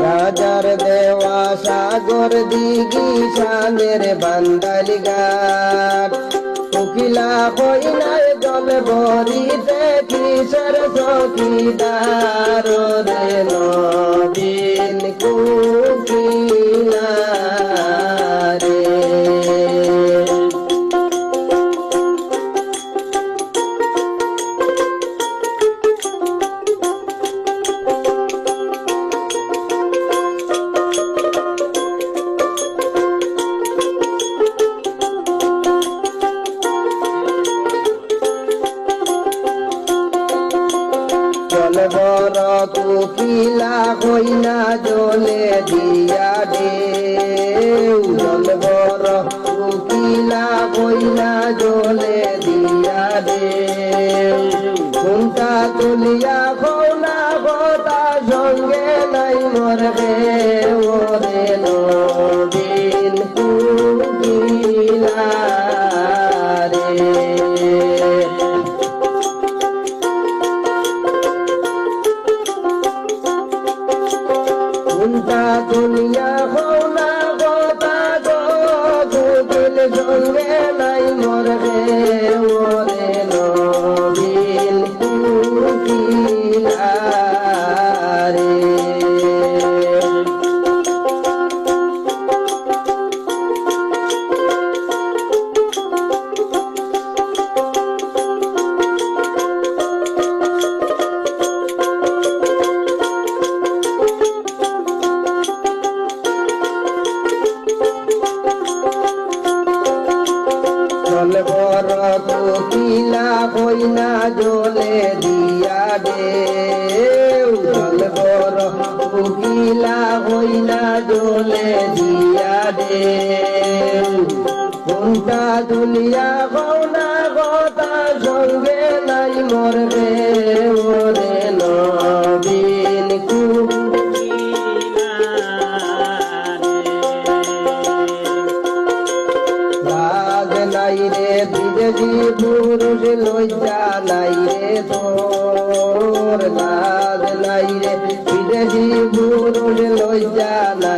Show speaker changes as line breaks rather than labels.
রাজার দেওয়া সাগর দিঘি শানের বান্দালি ঘাট কোকিলা কইনায় জল ভরিতে কিশোর চকিদার রে নবীন কোকিলা রে। জল বড় কোকিলা কইনা জলে দিয়া ঢেউ জল বড় কোকিলা কইনা জলে দিয়া ঢেউ ঘুমটা তুলিয়া খৌনা কথা সঙ্গে নাই মোর রে ওরে নবীন কোকিলা রে। উল্টা দুনিয়া হওনা কথা গো কোকিল সঙ্গে নাই মোর রে ওরে নবীন কোকিলা রে। জল বড় কোকিলা কইনা জলে দিয়া ঢেউ জল বড় কোকিলা কইনা জলে দিয়া ঢেউ কোনটা দুনিয়া কওনা কথা সঙ্গে নাই মোর রে ওরে নবীন কোকিলা রে। নাই রে বিদেশি পুরুষ লজ্জা নাই রে তোর লাজ নাই রে বিদেশি পুরুষ লজ্জা নাই।